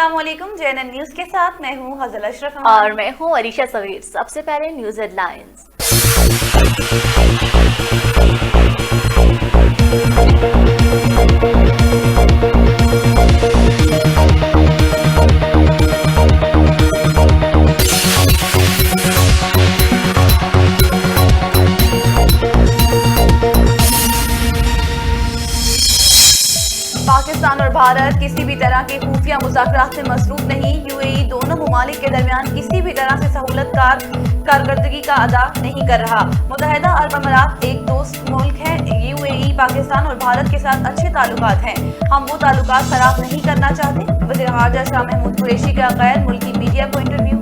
अस्सलामुअलैकुम। JNN news के साथ मैं हूँ हज़ल अशरफ और मैं हूँ अरीशा सवीर। सबसे पहले न्यूज हेडलाइंस। पाकिस्तान और भारत किसी भी तरह के खुफिया मुज़ाकरात में मसरूफ नहीं। UAE दोनों ममालिक के दरमियान किसी भी तरह से सहूलतकार कारकर्दगी का अदा नहीं कर रहा। मुत्तहिदा अरब अमारात एक दोस्त मुल्क है। UAE पाकिस्तान और भारत के साथ अच्छे ताल्लुकात हैं। हम वो ताल्लुकात खराब नहीं करना चाहते। वज़ीर ख़ारजा शाह महमूद कुरैशी का गैर मुल्की मीडिया को इंटरव्यू।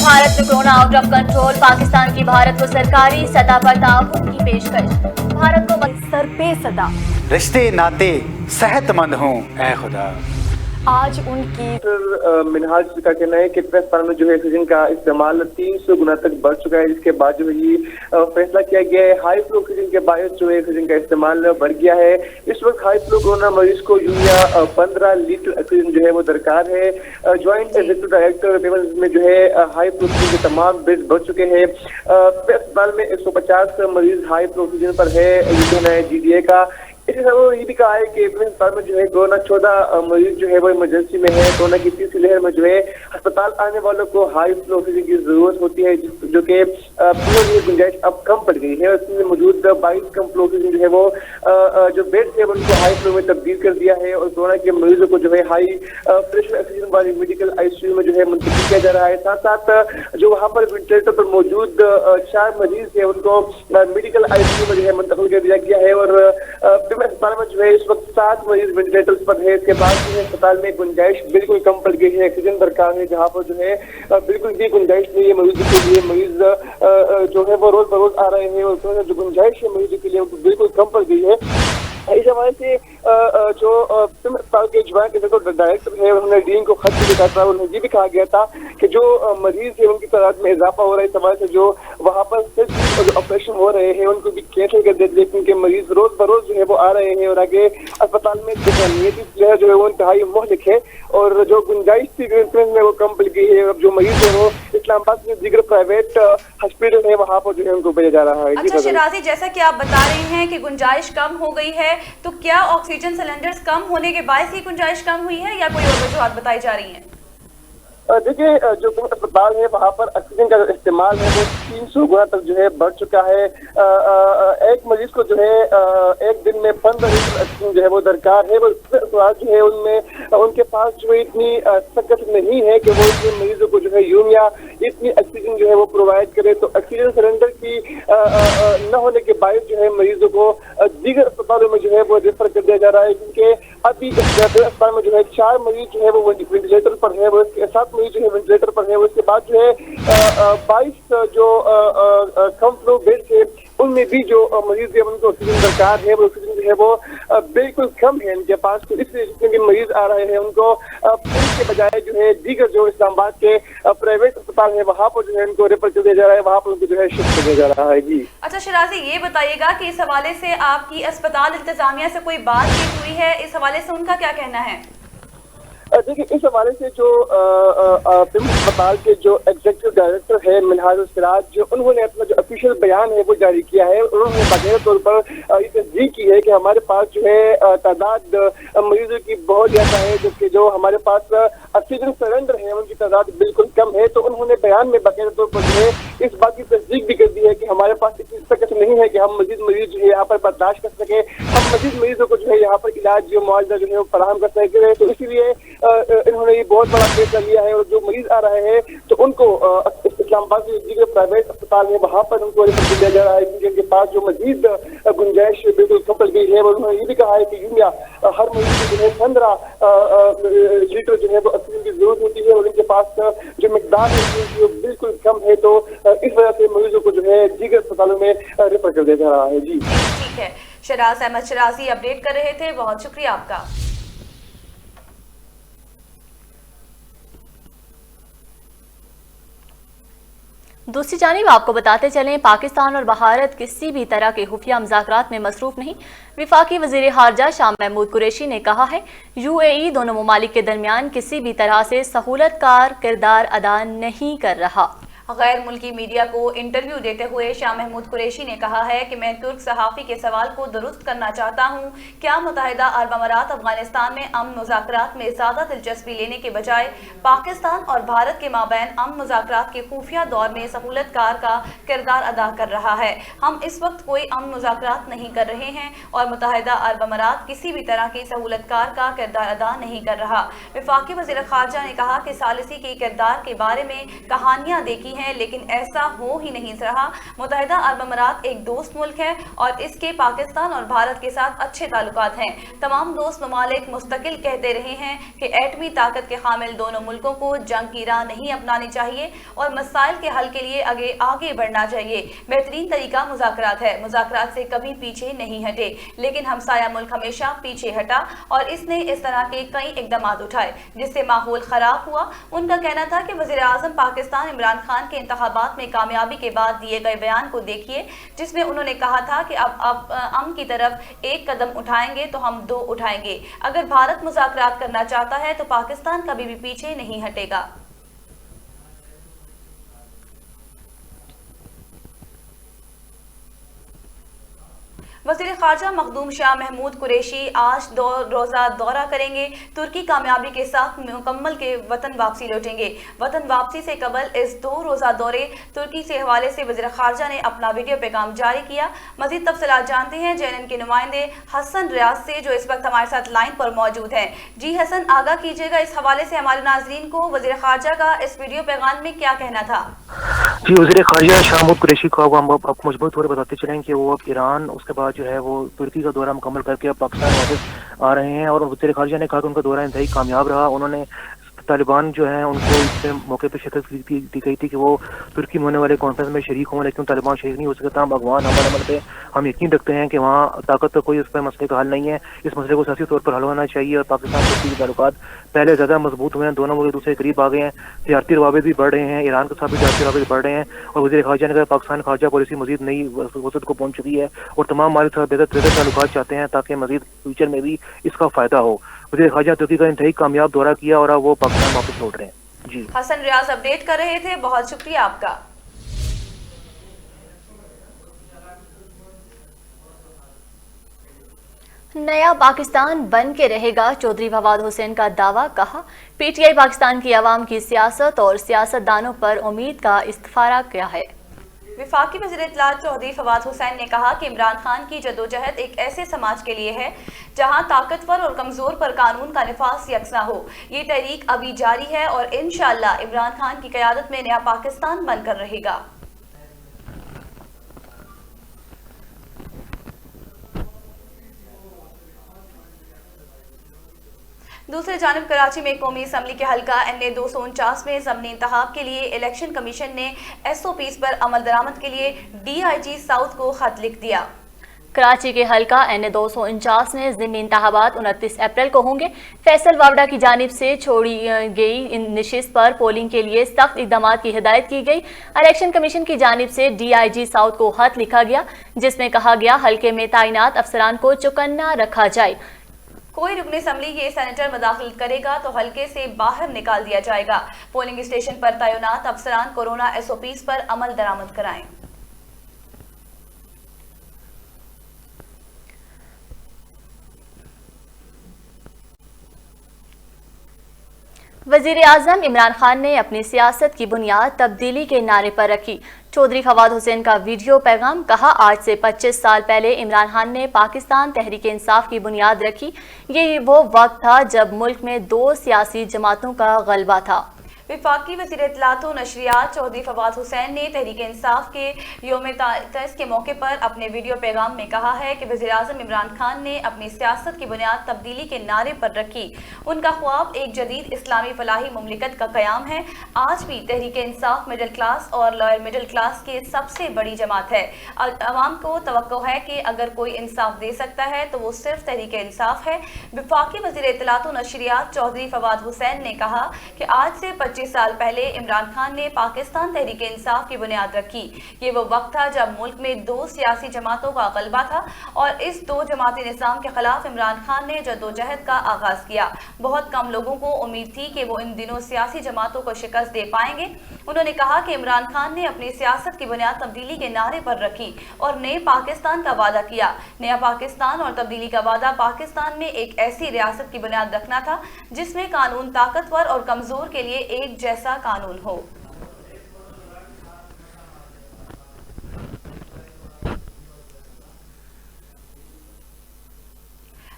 भारत में corona out of control. Pakistan की भारत को सरकारी सतह पर ताउन की पेशकश। भारत को सर पे सदा। रिश्ते नाते सेहतमंद हों ऐ खुदा। आज उनकी मिनहाज का कहना है कि पाकिस्तान में जो है ऑक्सीजन का इस्तेमाल 300 गुना तक बढ़ चुका है, जिसके बाद जो है ये फैसला किया गया है। हाई फ्लो ऑक्सीजन के बायस जो है ऑक्सीजन का इस्तेमाल बढ़ गया है। इस वक्त हाई फ्लो कोरोना मरीज को यूरिया 15 लीटर ऑक्सीजन जो है वो दरकार है। ज्वाइंट एग्जीक्यूटिव डायरेक्टर में जो है हाई फ्लो ऑक्सीजन के तमाम बेड बढ़ चुके हैं। अस्पताल में 150 मरीज हाई फ्लो ऑक्सीजन पर है, ये कहना है GDA का। इसी तरह ये भी कहा है कि अस्पताल में जो है कोरोना 14 मरीज जो है वो इमरजेंसी में है। कोरोना की तीसरी लहर में जो है अस्पताल आने वालों को हाई फ्लो ऑक्सीजन की जरूरत होती है, जो कि पूरी गुंजाइश अब कम पड़ गई है। उसमें मौजूद 22 कम फ्लो ऑक्सीजन जो है वो जो बेड थे उनको हाई फ्लो में तब्दील कर दिया है और कोरोना के मरीजों को जो है हाई प्रेशर ऑक्सीजन वाली मेडिकल ICU में जो है मुंतकिल किया जा रहा है। साथ साथ जो वहाँ पर वेंटिलेटर पर मौजूद 4 मरीज थे उनको मेडिकल ICU में जो है मुंतकिल कर दिया गया है और अस्पताल में जो है इस वक्त 7 मरीज वेंटिलेटर्स पर है। इसके बाद जो है अस्पताल में गुंजाइश बिल्कुल कम पड़ गई है। ऑक्सीजन दरकार है जहाँ पर जो है बिल्कुल भी गुंजाइश नहीं है मरीजों के लिए। मरीज जो है वो रोज बरोज आ रहे हैं और जो गुंजाइश है मरीजों के लिए बिल्कुल कम पड़ गई है। इस हवाले से जो अस्पताल के ज्वाइंट एग्जीक्यूटिव डायरेक्टर है उन्होंने डीन को खत भी लिखा था। उन्हें ये भी कहा गया था कि जो मरीज है उनकी तादाद में इजाफा हो रहा है। इस हवाले से जो वहाँ पर जो ऑपरेशन हो रहे हैं उनको भी कैंसिल कर देते हैं, क्योंकि मरीज रोज बरोज जो है वो आ रहे हैं और आगे अस्पताल में जो है वो इंतहाई मुहलिक है और जो गुंजाइश थी में वो कम पड़ गई है। अब जो मरीज है वो इस्लामाबाद में दीगर प्राइवेट हॉस्पिटल है वहाँ पर जो है उनको भेजा जा रहा है। अच्छा शिराजी, जैसा कि आप बता रहे हैं कि गुंजाइश कम हो गई है, तो क्या ऑक्सीजन सिलेंडर्स कम होने के बायस ही गुंजाइश कम हुई है या कोई और वजूहत बताई जा रही हैं? देखिए, जो अस्पताल है वहाँ पर ऑक्सीजन का इस्तेमाल है वो 300 गुना तक जो है बढ़ चुका है। एक मरीज को जो है एक दिन में 15 लीटर ऑक्सीजन जो है वो दरकार है। वो जो है उनमें उनके पास जो है इतनी सकत नहीं है कि वो इतने मरीजों को जो है यूरिया इतनी ऑक्सीजन जो है वो प्रोवाइड करे। तो ऑक्सीजन सिलेंडर की न होने के बायस जो है मरीजों को दीगर अस्पतालों में जो है वो रेफर कर दिया जा रहा है, क्योंकि अभी अस्पताल में जो है 4 मरीज जो है वो वेंटिलेटर पर है, वो 7 मरीज जो है वेंटिलेटर पर है। उसके बाद जो है 22 जो कम फ्लो बेड थे उनमें भी जो मरीज है उनको ऑक्सीजन दरकार है। वो ऑक्सीजन जो है वो बिल्कुल कम है इनके पास। तो इसलिए जितने भी मरीज आ रहे हैं उनको के बजाय जो है दीगर जो इस्लामाबाद के प्राइवेट अस्पताल है वहाँ पर जो है उनको रेफर कर दिया जा रहा है, वहाँ पर उनको जो है शिफ्ट कर दिया जा रहा है। जी अच्छा शिराजी, ये बताइएगा कि इस हवाले से आपकी अस्पताल इंतजामिया से कोई बातचीत हुई है? इस हवाले से उनका क्या कहना है? देखिए, इस हवाले से जो अस्पताल के जो एग्जीक्यूटिव डायरेक्टर है मिनहाज सिराज, जो उन्होंने अपना जो ऑफिशियल बयान है वो जारी किया है। उन्होंने बाकायदा तौर पर ये तस्दीक की है कि हमारे पास जो है तादाद मरीजों की बहुत ज्यादा है, जबकि जो हमारे पास ऑक्सीजन सिलेंडर है उनकी तादाद बिल्कुल कम है। तो उन्होंने बयान में बाकायदा तौर पर जो है इस बात की तस्दीक भी कर दी है कि हमारे पास इतनी सकत नहीं है कि हम मजीद मरीज जो है यहाँ पर बर्दाश्त कर सके, हम मजीद मरीजों को जो है यहाँ पर इलाज जो मुआवजा जो है वो फराहम कर सके। तो इसीलिए इन्होंने ये बहुत बड़ा फैसला लिया है और जो मरीज आ रहे हैं तो उनको इस्लामाबाद के दीगर प्राइवेट अस्पताल है वहाँ पर उनको रेफर दिया जा रहा है, क्योंकि उनके पास जो मजीद गुंजाइश बिल्कुल कम पड़ गई है। उन्होंने ये भी कहा है कि यूरिया हर मरीज को जो है 15 लीटर जो है वो ऑक्सीजन की जरूरत होती है और उनके पास जो मिकदार है वो बिल्कुल कम है। तो इस वजह से मरीजों को जो है दीगर अस्पतालों में रेफर कर दिया जा रहा है। जी ठीक है, शराज अहमद शिराजी अपडेट कर रहे थे, बहुत शुक्रिया आपका। दूसरी जानिब आपको बताते चलें, पाकिस्तान और भारत किसी भी तरह के खुफिया मुज़ाकरात में मसरूफ नहीं। विफाकी वज़ीर ख़ारजा शाह महमूद कुरैशी ने कहा है, UAE दोनों ममालिक के दरमियान किसी भी तरह से सहूलतकार किरदार अदा नहीं कर रहा। गैर मुल्की मीडिया को इंटरव्यू देते हुए शाह महमूद कुरैशी ने कहा है कि मैं तुर्क सहाफ़ी के सवाल को दुरुस्त करना चाहता हूँ। क्या मुत्तहिदा अरब अमारात अफगानिस्तान में अमन मुज़ाकरात में ज़्यादा दिलचस्पी लेने के बजाय पाकिस्तान और भारत के माबैन अमन मुज़ाकरात के खुफिया दौर में सहूलतकार का किरदार अदा कर रहा है? हम इस वक्त कोई अमन मुज़ाकरात नहीं कर रहे हैं और मुत्तहिदा अरब अमारात किसी भी तरह की सहूलतकार का किरदार अदा नहीं कर रहा। वफाकी वज़ीर ख़ारजा ने कहा कि सालिसी के किरदार के बारे में कहानियाँ देखी हैं, लेकिन ऐसा हो ही नहीं रहा। मुत्तहिदा अरब अमारात एक दोस्त मुल्क है और इसके पाकिस्तान और भारत के साथ अच्छे ताल्लुकात हैं। तमाम दोस्त ममालिक मुस्तकिल कहते रहे हैं कि एटमी ताकत के हामिल दोनों मुल्कों को जंग की राह नहीं अपनानी चाहिए और मसाइल के हल के लिए आगे बढ़ना चाहिए। बेहतरीन तरीका मुज़ाकरात है, मुज़ाकरात से कभी पीछे नहीं हटे, लेकिन हमसाया मुल्क हमेशा पीछे हटा और इसने इस तरह के कई इकदाम उठाए जिससे माहौल खराब हुआ। उनका कहना था कि वज़ीर आज़म पाकिस्तान इमरान खान के इंतखाबात में कामयाबी के बाद दिए गए बयान को देखिए, जिसमें उन्होंने कहा था कि अब अमन की तरफ एक कदम उठाएंगे तो हम दो उठाएंगे। अगर भारत मुज़ाकरात करना चाहता है तो पाकिस्तान कभी भी पीछे नहीं हटेगा। वज़ीर ख़ारजा मखदूम शाह महमूद कुरैशी आज 2 रोज़ा दौरा करेंगे। तुर्की कामयाबी के साथ मुकम्मल के वतन वापसी लौटेंगे। वतन वापसी से कबल इस 2 रोज़ा दौरे तुर्की से हवाले से वज़ीर ख़ारजा ने अपना वीडियो पैगाम जारी किया। मज़ीद तफ़सीलात जानते हैं JNN के नुमाइंदे हसन रियाज से, जो इस वक्त हमारे साथ लाइन पर मौजूद हैं। जी हसन, आगाह कीजिएगा इस हवाले से हमारे नाज़रीन को वज़ीर ख़ारजा का इस वीडियो पैगाम में क्या कहना था? जी, वज़ीर ख़ारजा शाह महमूद कुरैशी को हम आपको मजबूत तौर पर बताते चलें कि वो अब ईरान, उसके बाद जो है वो तुर्की का दौरा मुकम्मल करके अब पाकिस्तान वापस आ रहे हैं। और वज़ीर ख़ारजा ने कहा कि उनका दौरा इंतहाई कामयाब रहा। उन्होंने तालिबान जो है उनको इस मौके पर शिकस्त दी गई थी कि वो तुर्की में होने वाले कॉन्फ्रेंस में शरीक हों, लेकिन तालिबान शरीक नहीं हो सकता। हम अगवान अमल पे हम यकीन रखते हैं कि वहाँ ताकत तो कोई इस पर मसले का हल नहीं है। इस मसले को सियासी तौर पर हल होना चाहिए और पाकिस्तान तुर्की के ताल्लुकात पहले ज़्यादा मजबूत हुए हैं। दोनों मुल्क एक दूसरे के करीब आ गए हैं। तिजारती रवाबित भी बढ़ रहे हैं, ईरान के साथ भी तिजारती रवाबित बढ़ रहे हैं। और वज़ीर ख़ारजा ने कहा पाकिस्तान खारजा पॉलिसी मजीद नई वसत को पहुँच चुकी है और तमाम हमारे साथ बेहतर ताल्लुकात चाहते हैं ताकि मजीद फ्यूचर में भी इसका फ़ायदा हो। वज़ीर ख़ारजा तुर्की का इंतहाई कामयाब दौरा किया और अब वो पाकिस्तान वापस लौट रहे हैं। जी, हसन रियाज अपडेट कर रहे थे, बहुत शुक्रिया आपका। नया पाकिस्तान बन के रहेगा, चौधरी फवाद हुसैन का दावा। कहा, PTI पाकिस्तान की आवाम की सियासत और सियासतदानों पर उम्मीद का इस्तिफारा क्या है। वफाकी वज़ीर इत्तलात चौधरी फवाद हुसैन ने कहा कि इमरान खान की जदोजहद एक ऐसे समाज के लिए है जहां ताकतवर और कमज़ोर पर कानून का निफाज यकसा हो। ये तहरीक अभी जारी है और इंशाअल्लाह इमरान खान की क़यादत में नया पाकिस्तान बनकर रहेगा। दूसरी जानिब कराची में कौमी असम्बली के हल्का NA 249 में ज़मनी इंतखाब के लिए इलेक्शन कमीशन ने SOPs पर अमल दरामद के लिए DIG साउथ को खत लिख दिया। कराची के हल्का NA 249 में ज़िमनी इंतखाबात 29 अप्रैल को होंगे। फैसल वावडा की जानिब से छोड़ी गई इन नशिस्त पर पोलिंग के लिए सख्त इकदाम की हिदायत की गई। इलेक्शन कमीशन की जानिब से DIG साउथ को खत लिखा गया जिसमें कहा गया हल्के में तैनात अफसरान को चौकन्ना रखा जाए। कोई रुकन असम्बली ये सेनेटर मुदाखलत करेगा तो हल्के से बाहर निकाल दिया जाएगा। पोलिंग स्टेशन पर तैनात अफसरान कोरोना SOPs पर अमल दरामद कराएं। वज़ीर आज़म इमरान खान ने अपनी सियासत की बुनियाद तब्दीली के नारे पर रखी। चौधरी फवाद हुसैन का वीडियो पैगाम। कहा, आज से 25 साल पहले इमरान खान ने पाकिस्तान तहरीक इंसाफ की बुनियाद रखी। ये वो वक्त था जब मुल्क में 2 सियासी जमातों का गलबा था। वफाकी वज़ीर इत्तलात व नशरियात चौधरी फवाद हुसैन ने तहरीक इंसाफ के यौम तासीस के मौके पर अपने वीडियो पैगाम में कहा है कि वज़ीर आज़म इमरान खान ने अपनी सियासत की बुनियाद तब्दीली के नारे पर रखी। उनका ख्वाब एक जदीद इस्लामी फलाही मुमलिकत का क़याम है। आज भी तहरीक इंसाफ मिडिल क्लास और लोअर मिडिल क्लास की सबसे बड़ी जमात है। अवाम को तवक्को है कि अगर कोई इंसाफ दे सकता है तो वो सिर्फ तहरीक इंसाफ है। वफाकी वज़ीर इत्तलात व नशरियात चौधरी फवाद हुसैन ने कहा कि आज से 25 साल पहले इमरान खान ने पाकिस्तान तहरीक इंसाफ की बुनियाद रखी। ये वो वक्त था जब मुल्क में 2 सियासी जमातों का गलबा था और इस 2 जमाती निज़ाम के खिलाफ इमरान खान ने जद्दोजहद का आगाज किया। बहुत कम लोगों को उम्मीद थी कि वो इन दिनों सियासी जमातों को शिकस्त दे पाएंगे। उन्होंने कहा कि इमरान खान ने अपनी सियासत की बुनियाद तब्दीली के नारे पर रखी और नए पाकिस्तान का वादा किया। नया पाकिस्तान और तब्दीली का वादा पाकिस्तान में एक ऐसी रियासत की बुनियाद रखना था जिसमें कानून ताकतवर और कमजोर के लिए एक जैसा कानून हो।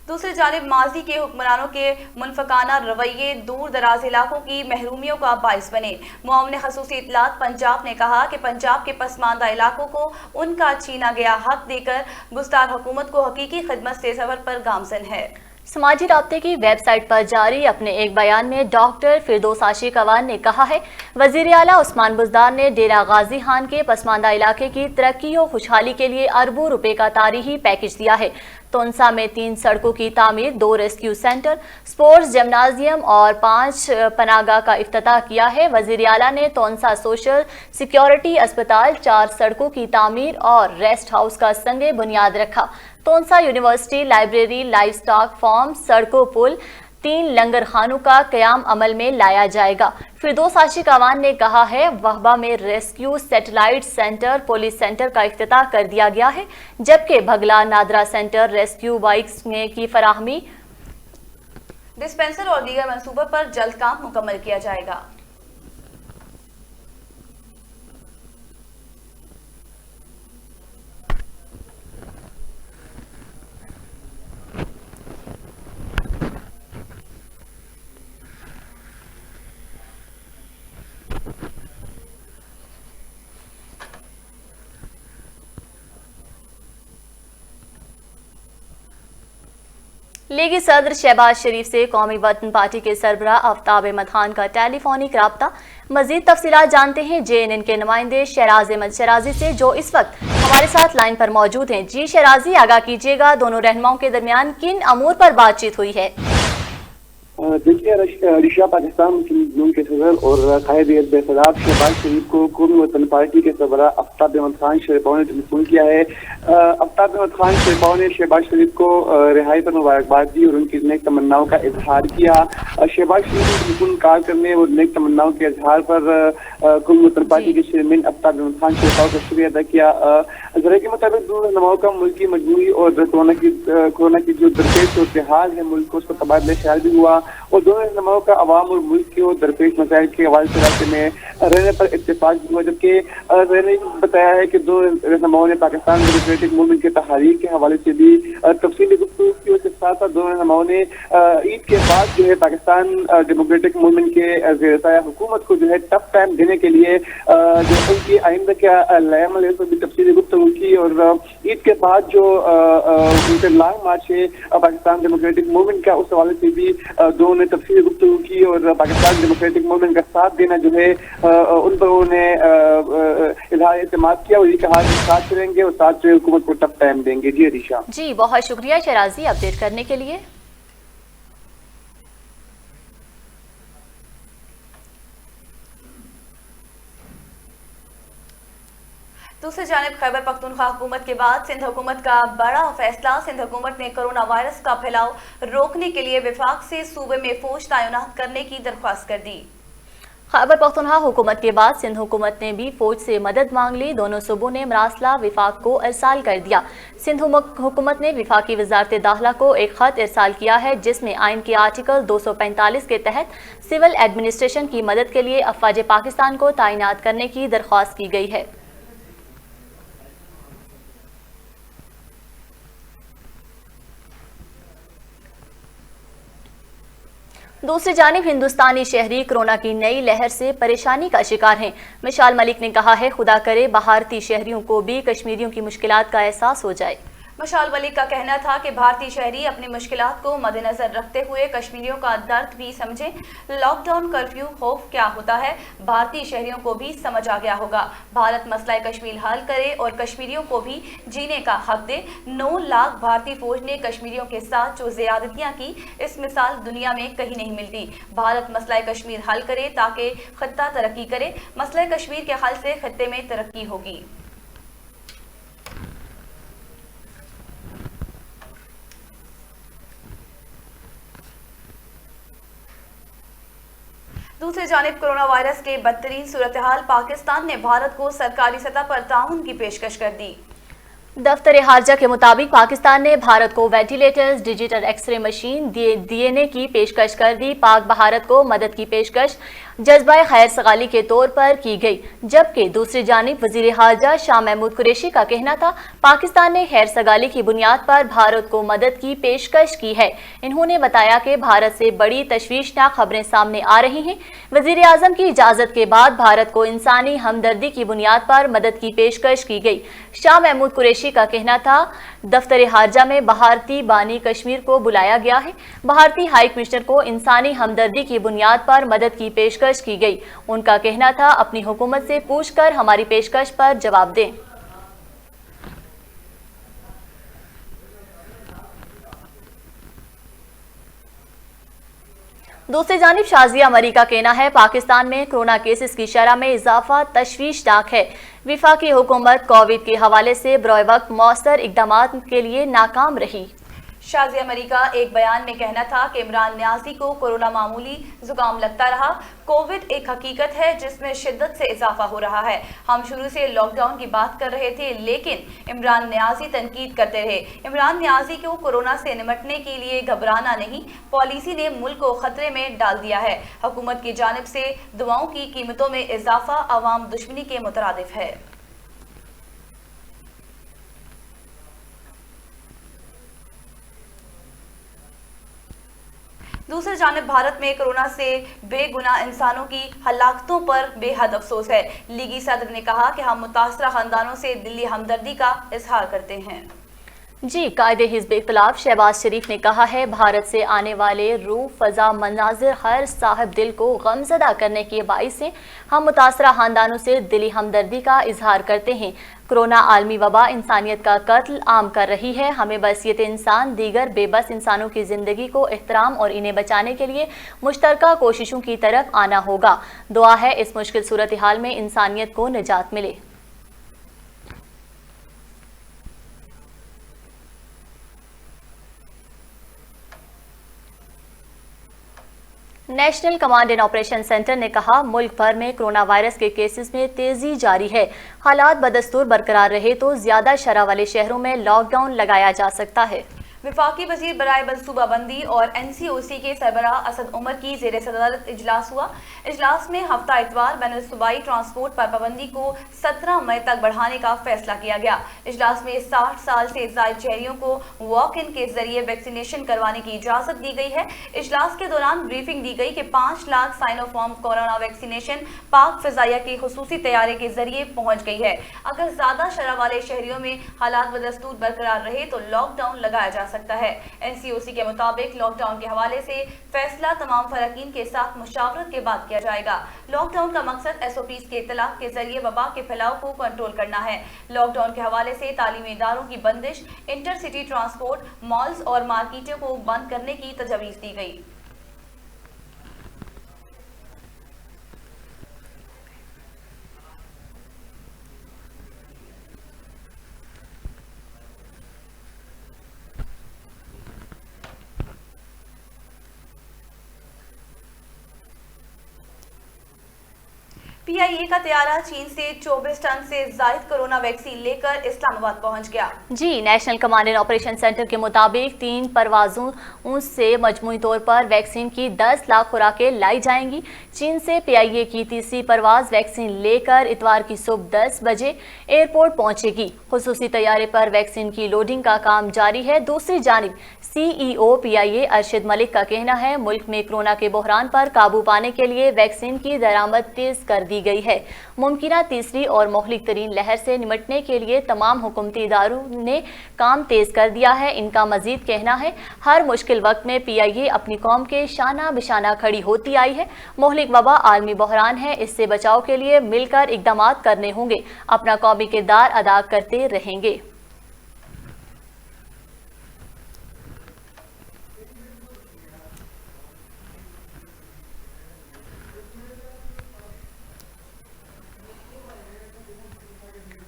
दूसरी जानिब माजी के हुक्मरानों के मुनफकाना रवैये दूर दराज इलाकों की महरूमियों का बाइस बने। मुआविन खसूसी इत्तलात पंजाब ने कहा कि पंजाब के पसमानदा इलाकों को उनका छीना गया हक देकर गुस्ताख हुकूमत को हकीकी खिदमत से सफर पर गामजन है। समाजी राब्ते की वेबसाइट पर जारी अपने एक बयान में डॉक्टर फिरदौस आशिक अवान ने कहा है, वजीर आला उस्मान बुज़दार ने डेरा गाजी खान के पसमानदा इलाके की तरक्की और खुशहाली के लिए अरबों रुपए का तारीखी पैकेज दिया है। तोनसा में 3 सड़कों की तामीर, 2 रेस्क्यू सेंटर, स्पोर्ट्स जिम्नाजियम और 5 पनागाह का इफ्तिताह किया है। वजीर आला ने तोनसा सोशल सिक्योरिटी अस्पताल, 4 सड़कों की तामीर और रेस्ट हाउस का संगे बुनियाद रखा। Taunsa university, library, livestock farm, सड़कों, पुल, 3 लंगर खानों का कयाम अमल में लाया जाएगा। फिरदौस आशिक अवान ने कहा है, वहबा में rescue satellite centre, police centre का इफ्तिताह कर दिया गया है, जबकि भगला नादरा सेंटर रेस्क्यू बाइक्स की फराहमी, डिस्पेंसर और दीगर मंसूबों पर जल्द काम मुकम्मल किया जाएगा। लीगी सदर शहबाज शरीफ से कौमी वतन पार्टी के सरबराह आफ्ताब अहमद खान का टेलीफोनिक राब्ता। मजीद तफसीलात जानते हैं JNN के नुमाइंदे शहराज अहमद शराजी से, जो इस वक्त हमारे साथ लाइन पर मौजूद हैं। जी शराजी, आगाह कीजिएगा, दोनों रहनुमाओं के दरमियान किन अमूर पर बातचीत हुई है? देखिए रिशा, पाकिस्तान मुस्लिम लीग के सदर और कायद बेसदाब शहबाज शरीफ को कौमी वतन पार्टी के सरबराह आफ्ताब अहमद खान शरीफाओं ने टेलीफोन किया है। आफ्ताब अहमद खान शरीफाओं ने शहबाज शरीफ को रिहाई पर मुबारकबाद दी और उनकी नेक तमन्नाओं का इजहार किया। शहबाज शरीफ ने टेलीफोन कॉल करने और नेक तमन्नाओं के इजहार पर कौमी वतन पार्टी के चेयरमैन आफ्ताब अहमद खान शरीफाओं का शुक्रिया अदा किया। जरा के मुताबिक दोनों रहनुमाओं का मुल्की मजमूई और कोरोना की जो दरपेश सूरत हाल है मुल्क को, उस पर तबादला ख्याल भी हुआ और दोनों रहनुमाओं का अवाम और मुल्क के और दरपेश मसाइल के हवाले से रास्ते में रहने पर इत्तेफाक भी हुआ। जबकि रहने बताया है कि दोनों रहनुमाओं ने पाकिस्तान डेमोक्रेटिक मूवमेंट के तहरीक के हवाले से भी तफसीली गुफ्तगू की। उसके साथ साथ दोनों रहनुमाओं ने ईद के बाद जो है पाकिस्तान डेमोक्रेटिक मूवमेंट के ज़ेर-ए-क़याम हुकूमत को जो है टफ टाइम देने के लिए जो उनकी आइंदा क्या लाएमल है, उस पर भी तफसीली गुफ्तगू की। और ईद के बाद जो उनके लॉन्ग मार्च है पाकिस्तान डेमोक्रेटिक मूवमेंट का, उस हवाले से भी दोनों ने तफसीली गुफ्तगू की और पाकिस्तान डेमोक्रेटिक मूवमेंट का साथ देना जो है उन पर उन्होंने इजहार एतमाद किया और ये कहा कि साथ रहेंगे और साथ जो हुकूमत को टफ टाइम देंगे। जी रिशा। जी बहुत शुक्रिया शराजी अपडेट करने के लिए। दूसरी जानिब खैबर पख्तूनख्वा हुकूमत के बाद सिंध हुकूमत का बड़ा फैसला। सिंध हुकूमत ने कोरोना वायरस का फैलाव रोकने के लिए विफाक से सूबे में फौज तैनात करने की दरख्वास्त कर दी। खैबर पख्तूनख्वा हुकूमत के बाद सिंध हुकूमत ने भी फौज से मदद मांग ली। दोनों सूबों ने मरासला विफाक को इरसाल कर दिया। सिंध हुकूमत ने विफाकी वजारत दाखिला को एक खत इरसाल किया है, जिसमें आइन के आर्टिकल 245 के तहत सिविल एडमिनिस्ट्रेशन की मदद के लिए अफवाज पाकिस्तान को तैनात करने की दरख्वास्त की गई है। दूसरी जानिब हिंदुस्तानी शहरी कोरोना की नई लहर से परेशानी का शिकार हैं। मिशाल मलिक ने कहा है, खुदा करे भारतीय शहरियों को भी कश्मीरियों की मुश्किलात का एहसास हो जाए। मशाल मलिक का कहना था कि भारतीय शहरी अपनी मुश्किलात को मद्देनजर रखते हुए कश्मीरियों का दर्द भी समझें। लॉकडाउन, कर्फ्यू, खौफ क्या होता है भारतीय शहरियों को भी समझ आ गया होगा। भारत मसला कश्मीर हल करे और कश्मीरियों को भी जीने का हक दे। 9 लाख भारतीय फौज ने कश्मीरियों के साथ जो ज्यादतियां की, इस मिसाल दुनिया में कहीं नहीं मिलती। भारत मसला कश्मीर हल करे ताकि खित्ता तरक्की करे। मसला कश्मीर के हल से खित्ते में तरक्की होगी। दूसरी जानिब कोरोना वायरस के बदतरीन सूरत हाल, पाकिस्तान ने भारत को सरकारी सतह पर ताउन की पेशकश कर दी। दफ्तर खारजा के मुताबिक पाकिस्तान ने भारत को वेंटिलेटर्स, डिजिटल एक्सरे मशीन देने की पेशकश कर दी। पाक भारत को मदद की पेशकश जज्बा खैर सगाली के तौर पर की गई, जबकि दूसरी जानिब वजीर खारजा शाह महमूद कुरैशी का कहना था पाकिस्तान ने खैर सगाली की बुनियाद पर भारत को मदद की पेशकश की है। इन्होंने बताया कि भारत से बड़ी तशवीशनाक खबरें सामने आ रही हैं। वजीर आजम की इजाजत के बाद भारत को इंसानी हमदर्दी की बुनियाद पर मदद की पेशकश की गई। शाह महमूद कुरैशी का कहना था दफ्तर खारजा में भारतीय बानी कश्मीर को बुलाया गया है। भारतीय हाई कमिश्नर को इंसानी हमदर्दी की बुनियाद पर मदद की पेशकश की गई। उनका कहना था अपनी हुकूमत से पूछकर हमारी पेशकश पर जवाब दें। दूसरी जानिब शाजिया मरी का कहना है पाकिस्तान में कोरोना केसेस की शरह में इजाफा तशवीशनाक है। विफाकी हुकूमत कोविड के हवाले से बरोए वक्त मौसर इकदामात के लिए नाकाम रही। शाजिया मरी का एक बयान में कहना था कि इमरान न्याजी को कोरोना मामूली जुकाम लगता रहा। कोविड एक हकीकत है जिसमें शिद्दत से इजाफा हो रहा है। हम शुरू से लॉकडाउन की बात कर रहे थे, लेकिन इमरान न्याजी तनकीद करते रहे। इमरान न्याजी को कोरोना से निपटने के लिए घबराना नहीं, पॉलिसी ने मुल्क को खतरे में डाल दिया है। हुकूमत की जानिब से दवाओं की कीमतों में इजाफा अवाम दुश्मनी के मुतरादिफ है। दूसरी जानिब भारत में कोरोना से बेगुनाह इंसानों की हलाकतों पर बेहद अफसोस है। लीगी सदर ने कहा कि हम मुतासरा खानदानों से दिली हमदर्दी का इजहार करते हैं। जी, कायदे हिज़्ब इख्तिलाफ शहबाज शरीफ ने कहा है भारत से आने वाले रूह फजा मनाजिर हर साहिब दिल को गमजदा करने के बाइस हैं। हम मुतासरा खानदानों से दिली हमदर्दी का इजहार करते हैं। कोरोना आलमी वबा इंसानियत का कत्ल आम कर रही है। हमें बसियत इंसान दीगर बेबस इंसानों की ज़िंदगी को एहतराम और इन्हें बचाने के लिए मुश्तरका कोशिशों की तरफ आना होगा। दुआ है इस मुश्किल सूरत हाल में इंसानियत को निजात मिले। National command and operation centre ने कहा मुल्क भर में कोरोना वायरस के केसेस में तेजी जारी है। हालात बदस्तूर बरकरार रहे तो ज्यादा शरह वाले शहरों में लॉकडाउन लगाया जा सकता है। विफाकी वजीर बराए मनसूबाबंदी और NCOC के सरबराह असद उमर की जेर सदारत इजलास हुआ। इजलास में हफ्ता इतवार बैनुल सूबाई ट्रांसपोर्ट पर पाबंदी को 17 मई तक बढ़ाने का फैसला किया गया। इजलास में 60 साल से जायद शहरियों को वॉक इन के जरिए वैक्सीनेशन करवाने की इजाजत दी गई है। इजलास के दौरान ब्रीफिंग दी गई कि 5 लाख साइनोफार्म कोरोना वैक्सीनेशन पाक फिजाइया की खुसूसी तैयारी के जरिए पहुंच गई है। अगर ज्यादा शरह वाले शहरियों में हालात बदस्तूर बरकरार रहे तो लॉकडाउन लगाया जा सकता है। NCOC के मुताबिक लॉकडाउन के हवाले से फैसला तमाम फरकीन के साथ मुशावरत के बाद किया जाएगा। लॉकडाउन का मकसद SOPs के इतलाक के जरिए वबा के फैलाव को कंट्रोल करना है। लॉकडाउन के हवाले से तालीमी इदारों की बंदिश, इंटरसिटी ट्रांसपोर्ट, मॉल्स और मार्केटों को बंद करने की तजवीज़ दी गई। PIA का तैयारा चीन से 24 टन से जायद कोरोना वैक्सीन लेकर इस्लामाबाद पहुंच गया। जी, national command and operation centre के मुताबिक 3 परवाजों से मजमूई तौर पर वैक्सीन की 10 लाख खुराकें लाई जाएंगी। चीन से PIA की तीसरी परवाज वैक्सीन लेकर इतवार की सुबह 10 बजे एयरपोर्ट पहुंचेगी। खुसूसी तैयारे पर वैक्सीन की लोडिंग का काम जारी है। दूसरी जानिब CEO PIA अरशद मलिक का कहना है मुल्क में कोरोना के बहरान पर काबू पाने के लिए वैक्सीन की दरामद तेज कर दी की गई है। मुमकिना तीसरी और मोहलिक तरीन लहर से निमटने के लिए तमाम हुकूमती इदारों ने काम तेज कर दिया है। इनका मजीद कहना है, हर मुश्किल वक्त में PIA अपनी कौम के शाना बिशाना खड़ी होती आई है। मोहलिक वबा आलमी बहरान है, इससे बचाव के लिए मिलकर इकदाम करने होंगे, अपना कौमी किरदार अदा करते रहेंगे।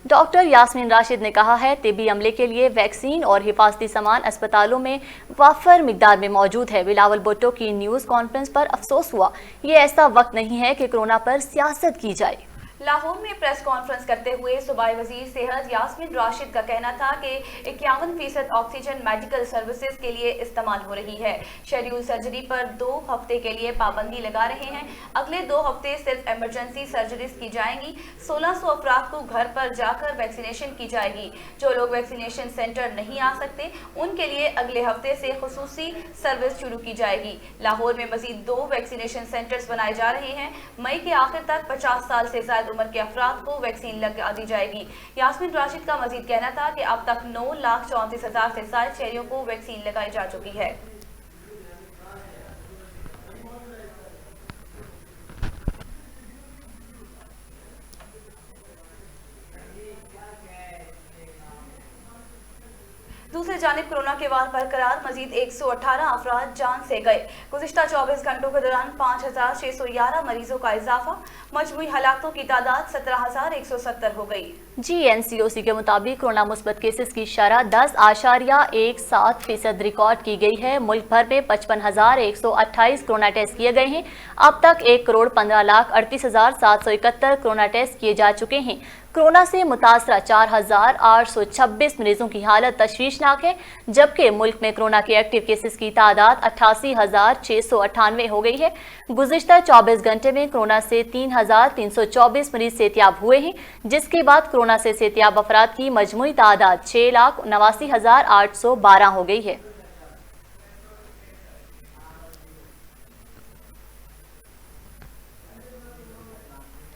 डॉक्टर यास्मीन राशिद ने कहा है, तिबी अमले के लिए वैक्सीन और हिफाजती सामान अस्पतालों में वाफर मिकदार में मौजूद है। बिलावल भुट्टो की न्यूज़ कॉन्फ्रेंस पर अफसोस हुआ, ये ऐसा वक्त नहीं है कि कोरोना पर सियासत की जाए। लाहौर में प्रेस कॉन्फ्रेंस करते हुए सूबाई वजीर सेहत यास्मीन राशिद का कहना था कि 51% ऑक्सीजन मेडिकल सर्विसेज के लिए इस्तेमाल हो रही है। शेड्यूल सर्जरी पर 2 हफ्ते के लिए पाबंदी लगा रहे हैं। अगले 2 हफ्ते सिर्फ इमरजेंसी सर्जरीज की जाएंगी। 1600 अफराद को घर पर जाकर वैक्सीनेशन की जाएगी। जो लोग वैक्सीनेशन सेंटर नहीं आ सकते उनके लिए अगले हफ्ते से खुसूसी सर्विस शुरू की जाएगी। लाहौर में मजीद 2 वैक्सीनेशन सेंटर्स बनाए जा रहे हैं। मई के आखिर तक 50 साल से ज्यादा उम्र के अफराद को वैक्सीन लगा दी जाएगी। यास्मीन राशिद का मजीद कहना था कि अब तक 9,34,000 से ज्यादा शहरियों को वैक्सीन लगाई जा चुकी है। दूसरी जानिब कोरोना के वार बरकरार, मजीद 118 अफराद जान से गए। गुज़िश्ता 24 घंटों के दौरान 5,611 मरीजों का इजाफा, मजमूई हलाकतों की तादाद 17,170 हो गई। GNCOC के मुताबिक कोरोना मुस्बत केसेस की शरह 10.17% रिकॉर्ड की गई है। मुल्क भर में 55,128 कोरोना टेस्ट किए गए हैं। अब तक 1,15,38,771 कोरोना टेस्ट किए जा चुके हैं। कोरोना से मुतासरा 4,826 मरीजों की हालत तशवीशनाक है, जबकि मुल्क में कोरोना के एक्टिव केसेस की तादाद 88,698 हो गई है। गुज़िश्ता 24 घंटे में कोरोना से 3,324 मरीज सेहतियाब हुए हैं, जिसके बाद कोरोना से सेहतियाब अफराद की मजमूई तादाद 6,89,812 हो गई है।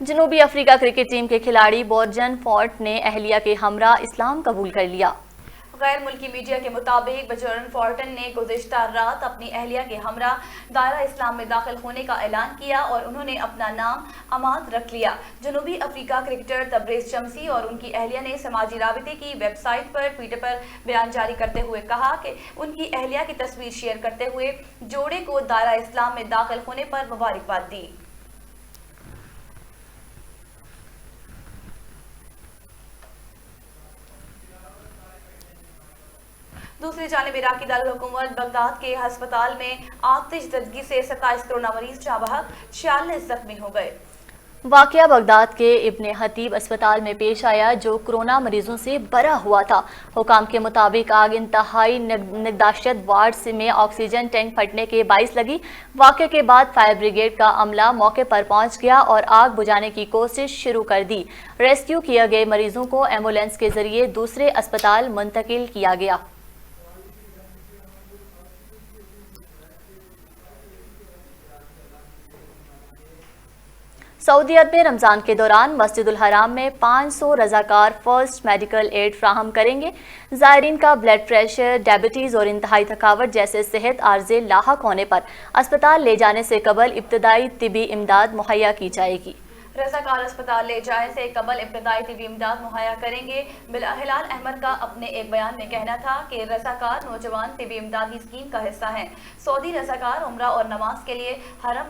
जनूबी अफ्रीका क्रिकेट टीम के खिलाड़ी बोर्जन फोर्ट ने अहलिया के हमरा इस्लाम कबूल कर लिया। गैर मुल्की मीडिया के मुताबिक बजरन फोर्टन ने गुज़िश्ता रात अपनी अहलिया के हमरा दायरा इस्लाम में दाखिल होने का ऐलान किया और उन्होंने अपना नाम अमाद रख लिया। जनूबी अफ्रीका क्रिकेटर तबरेज़ शमसी और उनकी अहलिया ने समाजी राबिते की वेबसाइट पर ट्विटर पर बयान जारी करते हुए कहा कि उनकी अहलिया की तस्वीर शेयर करते हुए जोड़े को दायरा इस्लाम में दाखिल होने पर मुबारकबाद दी। दूसरी जानिब इराकी दारुल हुकूमत बगदाद के अस्पताल में आतिशज़दगी से 27 कोरोना मरीज जाँ बहक, 46 जख्मी हो गए। वाक़या बगदाद के इब्ने हतीब अस्पताल में पेश आया, जो कोरोना मरीजों से भरा हुआ था। हुकाम के मुताबिक आग इंतहाई निगदाशत वार्ड में ऑक्सीजन टैंक फटने के बाइस लगी। वाक़े के बाद फायर ब्रिगेड का अमला मौके पर पहुंच गया और आग बुझाने की कोशिश शुरू कर दी। रेस्क्यू किए गए मरीजों को एम्बुलेंस के जरिए दूसरे अस्पताल मुंतकिल किया गया। सऊदी अरब में रमज़ान के दौरान मस्जिदुल हराम में 500 रज़ाकार फर्स्ट मेडिकल एड फ्राहम करेंगे। ज़ायरीन का ब्लड प्रेशर, डायबिटीज़ और इंतहाई थकावट जैसे सेहत आर्जे लाहक होने पर अस्पताल ले जाने से कबल इब्तदाई तिबी इमदाद मुहैया की जाएगी। रज़ाकार अस्पताल ले जाने से कबल इब्तदाई तिबी इमदाद मुहैया करेंगे। हिलाल अहमद का अपने एक बयान में कहना था कि रज़ाकार नौजवान तिबी इमदादी स्कीम का हिस्सा हैं। सऊदी रज़ाकार उम्रा और नमाज के लिए हरम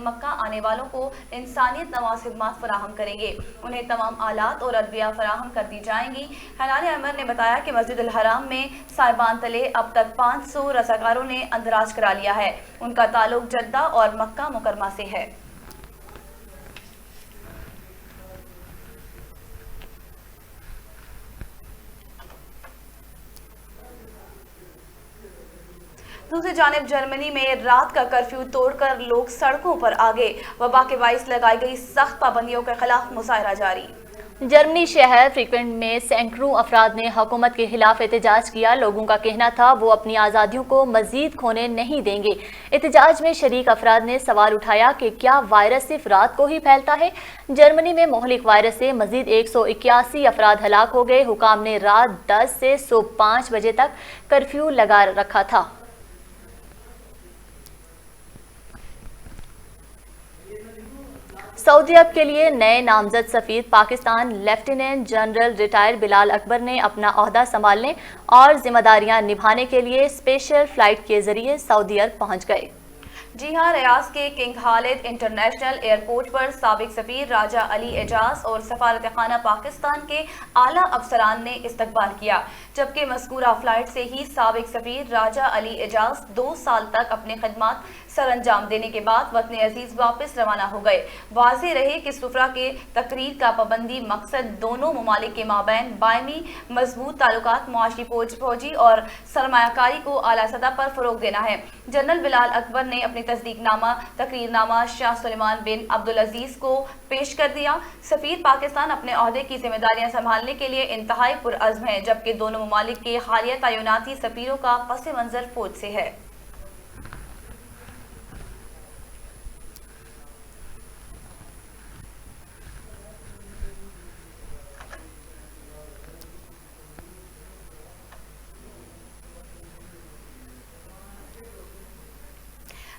मक्का आने वालों को इंसानियत नवाज खिदमात फराहम करेंगे। उन्हें तमाम आलात और अदविया फराहम कर दी जाएंगी। हिलाल अहमद ने बताया कि मस्जिदुल हराम में साहिबान तले अब तक 500 रज़ाकारों ने अंदराज करा लिया है। उनका ताल्लुक जद्दा और मक्का मुकरमा से है। दूसरी जानिब जर्मनी में रात का कर्फ्यू तोड़कर लोग सड़कों पर आ गए। वबा के बाइस लगाई गई सख्त पाबंदियों के खिलाफ मुजाहरा जारी। जर्मनी शहर फ्रीक्वेंट में सैकड़ों अफराद ने हुकूमत के खिलाफ एहतजाज किया। लोगों का कहना था वो अपनी आज़ादियों को मजीद खोने नहीं देंगे। एहतजाज में शरीक अफराद ने सवाल उठाया कि क्या वायरस सिर्फ रात को ही फैलता है। जर्मनी में मोहलिक वायरस से मजीद 181 अफराद हलाक हो गए। हुकाम ने रात 10 से सुबह 5 बजे तक कर्फ्यू लगा रखा था। सऊदी अरब के लिए नए नामजद सफीर Pakistan lieutenant general retired Bilal Akbar ने अपना ओहदा संभालने और जिम्मेदारियां निभाने के लिए स्पेशल फ्लाइट के जरिए सऊदी अरब पहुंच गए। जी हां, रियाद के किंग खालिद इंटरनेशनल एयरपोर्ट पर साबिक सफीर राजा अली एजाज और सफारत खाना पाकिस्तान के आला अफसरान ने इस्तकबाल किया, जबकि मज़कूरा फ्लाइट से ही साबिक सफीर राजा अली एजाज 2 साल तक अपने खदमात सर अंजाम देने के बाद वतन अजीज वापस रवाना हो गए। वाज़ेह रहे कि सुफरा के तकरीर का पाबंदी मकसद दोनों ममालिक के माबैन बायमी मजबूत ताल्लुकात, मुआशी फौजी और सरमायाकारी को आला सतह पर फरोग देना है। जनरल बिलाल अकबर ने अपनी तकरीरनामा शाह सुलेमान बिन अब्दुल अजीज को पेश कर दिया। सफीर पाकिस्तान अपने ओहदे की जिम्मेदारियां संभालने के लिए इंतहाई पुरअज़्म है, जबकि दोनों ममालिक के हालिया तैनाती सफीरों का पस मंजर फौज से है।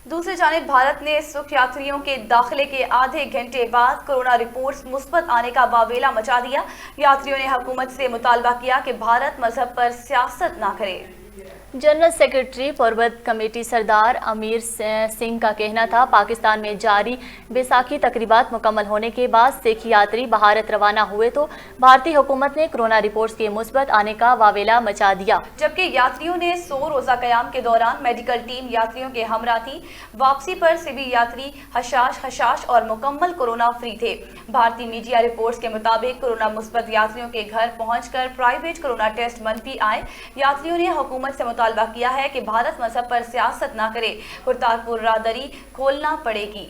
दूसरी जानिब भारत ने सुख यात्रियों के दाखिले के आधे घंटे बाद कोरोना रिपोर्ट्स मुस्बत आने का वावेला मचा दिया। यात्रियों ने हुकूमत से मुतालबा किया कि भारत मजहब पर सियासत ना करे। जनरल सेक्रेटरी पर्वत कमेटी सरदार अमीर सिंह का कहना था पाकिस्तान में जारी बैसाखी तकरीबात मुकम्मल होने के बाद सिख यात्री भारत रवाना हुए तो भारतीय हुकूमत ने कोरोना रिपोर्ट्स के मुस्बत आने का वावेला मचा दिया, जबकि यात्रियों ने 100 रोजा कयाम के दौरान मेडिकल टीम यात्रियों के हमरा थी। वापसी पर सभी यात्री हशाश और मुकम्मल कोरोना फ्री थे। भारतीय मीडिया रिपोर्ट्स के मुताबिक कोरोना मुस्बत यात्रियों के घर पहुंचकर प्राइवेट कोरोना टेस्ट मनफी आए। यात्रियों ने हुकूमत से मुतालबा किया है कि भारत मजहब पर सियासत ना करे, करतारपुर राहदारी खोलना पड़ेगी।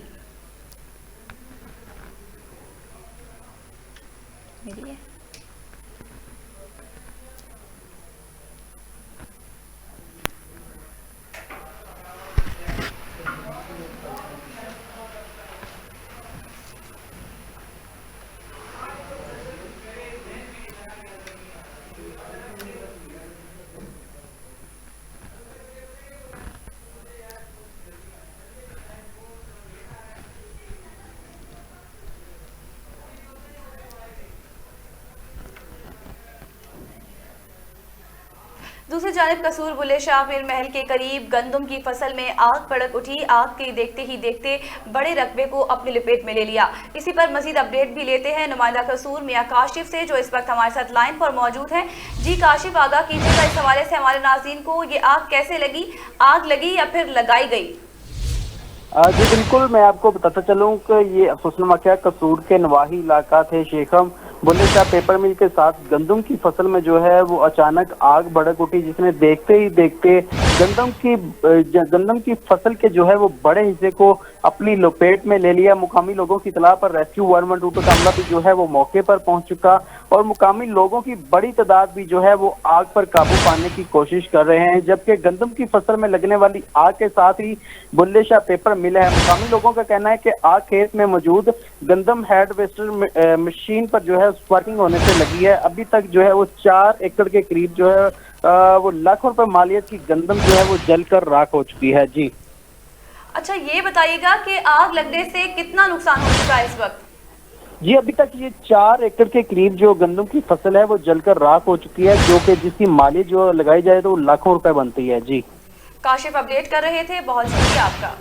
दूसरी जानिब कसूर बुल्ले शाह पीर महल के करीब गंदम की फसल में आग भड़क उठी। आग के देखते ही देखते बड़े रकबे को अपनी लपेट में ले लिया। इसी पर मजीद अपडेट भी लेते हैं नुमाइंदा कसूर मियां काशिफ से, जो इस वक्त हमारे साथ लाइन पर मौजूद हैं। जी काशिफ, आगाह कीजिएगा इस हवाले से हमारे नाज़रीन को, ये आग कैसे लगी? आग लगी या फिर लगाई गई? जी बिल्कुल, मैं आपको बताता चलूं कि ये अफसोसनाक वाक़या कसूर के नवाही इलाका थे शेखम बुल्ले शाह पेपर मिल के साथ गंदम की फसल में जो है वो अचानक आग भड़क उठी, जिसने देखते ही देखते गंदम की फसल के जो है वो बड़े हिस्से को अपनी लपेट में ले लिया। मुकामी लोगों की इतला पर रेस्क्यू 112 का अमला भी जो है वो मौके पर पहुंच चुका और मुकामी लोगों की बड़ी तादाद भी जो है वो आग पर काबू पाने की कोशिश कर रहे हैं। जबकि गंदम की फसल में लगने वाली आग के साथ ही बुल्ले शाह पेपर मिल है। मुकामी लोगों का कहना है कि आग खेत में मौजूद गंदम हार्वेस्टर मशीन पर जो है वर्किंग होने से लगी है। अभी तक जो है वो 4 एकड़ के करीब जो है वो लाखों रुपए मालियत की गंदम जो है वो जलकर राख हो चुकी है। जी अच्छा, ये बताइएगा कि आग लगने से कितना नुकसान हो चुका है इस वक्त? जी अभी तक ये 4 एकड़ के करीब जो गंदम की फसल है वो जलकर राख हो चुकी है, जो कि जिसकी मालियत जो लगाई जाए तो लाखों रुपए बनती है। जी काशिफ अपडेट कर रहे थे, बहुत शुक्रिया आपका।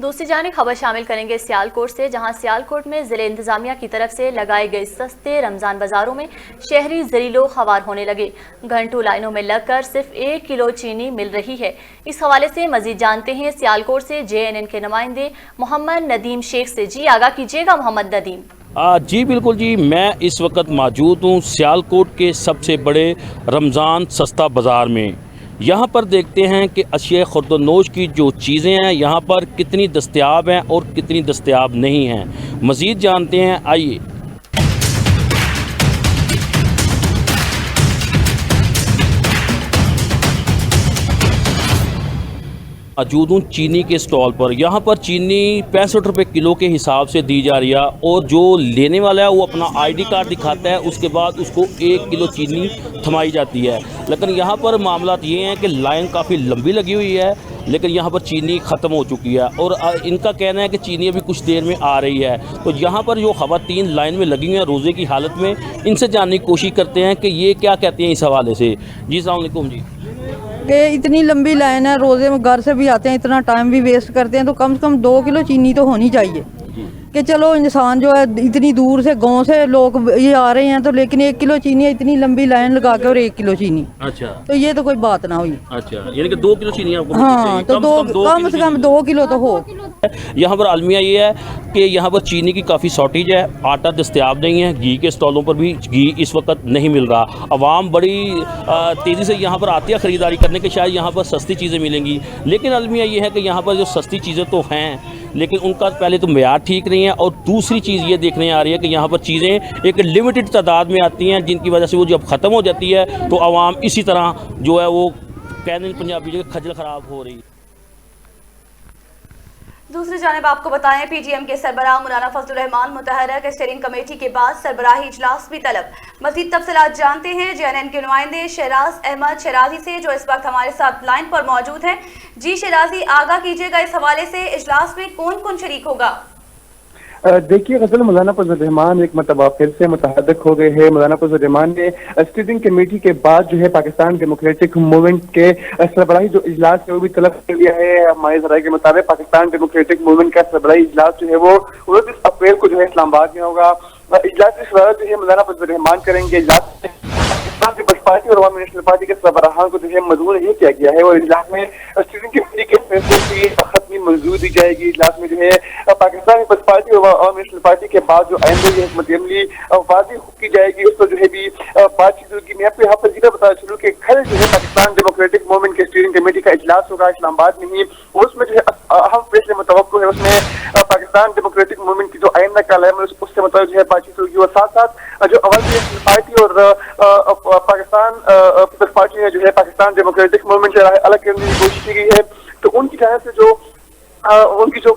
दूसरी जानिब खबर शामिल करेंगे सियालकोट से, जहां सियालकोट में जिले इंतजामिया की तरफ से लगाए गए सस्ते रमजान बाजारों में शहरी जरीलो खवार होने लगे। घंटों लाइनों में लगकर सिर्फ 1 किलो चीनी मिल रही है। इस हवाले से मजीद जानते हैं सियालकोट से JNN के नुमाइंदे मोहम्मद नदीम शेख से। जी आगा कीजिएगा मोहम्मद नदीम। जी बिल्कुल जी, मैं इस वक्त मौजूद हूँ सियालकोट के सबसे बड़े रमज़ान सस्ता बाज़ार में। यहाँ पर देखते हैं कि अशिया खुर्दनोश की जो चीज़ें हैं यहाँ पर कितनी दस्तयाब हैं और कितनी दस्तयाब नहीं हैं। मज़ीद जानते हैं, आइए। मौजूद हूँ चीनी के स्टॉल पर। यहाँ पर चीनी 65 रुपये किलो के हिसाब से दी जा रही है और जो लेने वाला है वो अपना ID कार्ड दिखाता है, उसके बाद उसको 1 किलो चीनी थमाई जाती है। लेकिन यहाँ पर मामला ये हैं कि लाइन काफ़ी लंबी लगी हुई है, लेकिन यहाँ पर चीनी ख़त्म हो चुकी है और इनका कहना है कि चीनी अभी कुछ देर में आ रही है। तो यहाँ पर जो ख़वातीन लाइन में लगी हुई हैं रोज़े की हालत में, इनसे जानने की कोशिश करते हैं कि ये क्या कहते हैं इस हवाले से। जी अस्सलाम वालेकुम जी। कि इतनी लंबी लाइन है, रोज़े में घर से भी आते हैं, इतना टाइम भी वेस्ट करते हैं, तो कम से कम 2 किलो चीनी तो होनी चाहिए कि चलो इंसान जो है इतनी दूर से गांव से लोग ये आ रहे हैं, तो लेकिन 1 किलो चीनी इतनी लंबी लाइन लगा के और 1 किलो चीनी, अच्छा, तो ये तो कोई बात ना हुई। अच्छा, यानी कि 2 किलो चीनी आपको हाँ, तो कम से कम 2 किलो तो हो। यहाँ पर अलमिया ये है कि यहाँ पर चीनी की काफ़ी शॉर्टेज है, आटा दस्तयाब नहीं है, घी के स्टॉलों पर भी घी इस वक्त नहीं मिल रहा। आवाम बड़ी तेज़ी से यहाँ पर आती है ख़रीदारी करने के, शायद यहाँ पर सस्ती चीज़ें मिलेंगी। लेकिन अलमिया ये है कि यहाँ पर जो सस्ती चीज़ें तो हैं, लेकिन उनका पहले तो मेयार ठीक नहीं है, और दूसरी चीज़ ये देखने आ रही है कि यहाँ पर चीज़ें एक लिमिटेड तादाद में आती हैं, जिनकी वजह से वो जब ख़त्म हो जाती है तो आवाम इसी तरह जो है वो कहने पंजाबी जो खजल ख़राब हो रही है। दूसरी जानिब आपको बताएं, PTM के सरबराह मौलाना फजलुर रहमान मुतहर्रिक स्टीयरिंग कमेटी के बाद सरबराही इजलास भी तलब। मज़ीद तफसीलात जानते हैं JNN के नुमाइंदे शहराज अहमद शराजी से, जो इस वक्त हमारे साथ लाइन पर मौजूद हैं। जी शराजी, आगाह कीजिएगा इस हवाले से, इजलास में कौन कौन शरीक होगा? देखिए गजल, मौलाना फजलुर रहमान एक मरतबा फिर से मुतहर्रिक हो गए हैं। मौलाना फजलुर रहमान ने स्टीयरिंग कमेटी के बाद जो है पाकिस्तान डेमोक्रेटिक मूवमेंट के सरबराही जो इजलास है वो भी तलब कर लिया है। हमारे जराये के मुताबिक पाकिस्तान डेमोक्रेटिक मूवमेंट का सरबराही इजलास जो है वो 29 अप्रैल को जो है इस्लामाबाद में होगा। इजलास की सदारत जो है मौलाना फजलुर रहमान करेंगे। इजलास पाकिस्तान पीपल्स पार्टी और अवामी नेशनल पार्टी के सरबराहान को जो है मजबूर ये किया गया है और इजलास में स्टीयरिंग कमेटी के फैसले की खत्मी मंजूरी दी जाएगी। इजलास में जो है पाकिस्तान पीपल्स पार्टी और अवामी नेशनल पार्टी के बाद जो आइंदा ये हुकूमत अमली वाज़ेह की जाएगी, उस पर जो है भी बातचीत होगी। मैं आपको यहाँ पर जिक्र बता चलूँ कि कल जो है पाकिस्तान डेमोक्रेटिक मूवमेंट के स्टीयरिंग कमेटी का इजलास होगा इस्लामाबाद में ही। उसमें जो है अहम फैसले मुतवक्को है, उसमें पाकिस्तान डेमोक्रेटिक मूवमेंट की जो आइंदा का लहम है उससे मतलब जो है बातचीत होगी, और साथ साथ जो अवामी नेशनल पार्टी और पाकिस्तान पीपल्स पार्टी ने जो है पाकिस्तान डेमोक्रेटिक मूवमेंट से अलग करने की कोशिश की गई है, तो उनकी तरफ से जो उनकी जो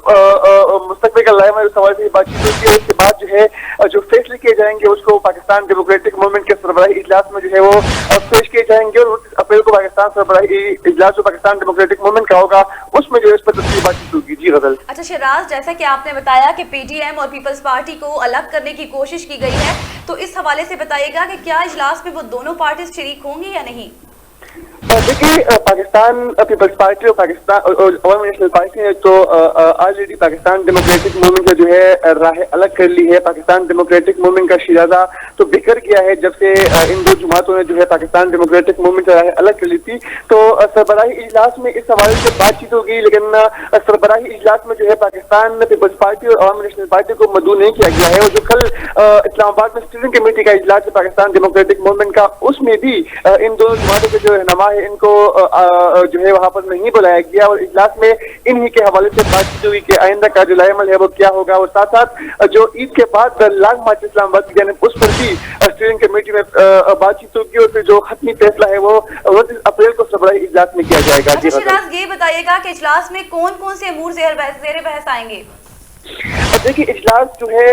मुस्तकबिल का लाइम है उस हवाले से बातचीत होती है। उसके बाद जो है जो फैसले किए जाएंगे उसको पाकिस्तान डेमोक्रेटिक मूवमेंट के सरबराही इजलास में जो है वो पेश किए जाएंगे, और 29 अप्रैल को पाकिस्तान सरबराही इजलास जो पाकिस्तान डेमोक्रेटिक मूवमेंट का होगा उसमें जो है इस पर तफसीली बातचीत होगी। जी गजल। अच्छा शहराज, जैसा कि आपने बताया कि PTM और पीपल्स पार्टी को अलग करने की कोशिश की गई है, तो इस हवाले से बताइएगा कि क्या इजलास में वो दोनों पार्टी शरीक होंगी या नहीं? देखिए पाकिस्तान पीपल्स पार्टी और पाकिस्तान और अवामी नेशनल पार्टी ने तो ऑलरेडी पाकिस्तान डेमोक्रेटिक मूवमेंट से जो है राह अलग कर ली है। पाकिस्तान डेमोक्रेटिक मूवमेंट का शिराजा तो बिखर गया है जब से इन दो जमातों ने जो है पाकिस्तान डेमोक्रेटिक मूवमेंट से राह अलग कर ली थी। तो सरबराही इजलास में इस हवाले से बातचीत होगी, लेकिन सरबराही इजलास में जो है पाकिस्तान पीपल्स पार्टी और अवामी नेशनल पार्टी को मदऊ नहीं किया गया है। और जो कल इस्लामाबाद में स्टीयरिंग कमेटी का इजलास है पाकिस्तान डेमोक्रेटिक मूवमेंट का, उसमें भी इन दोनों जमातों के जो रहनुमा है इनको जो है वहां पर नहीं बुलाया गया, और इजलास में इन्हीं के हवाले से बातचीत हुई कि आइंदा का जो लाइमल है वो क्या होगा, और साथ साथ जो ईद के बाद लॉन्ग मार्च इस्लामाबाद की जानिब उस पर भी स्टीयरिंग कमेटी में बातचीत होगी, और फिर जो खत्मी फैसला है वो 29 अप्रैल को सरबराही इजलास में किया जाएगा। अच्छा शहराज, ये बताइएगा कि इजलास में कौन कौन से अमूर ज़ेर बहस आएंगे? और देखिए इजलास जो है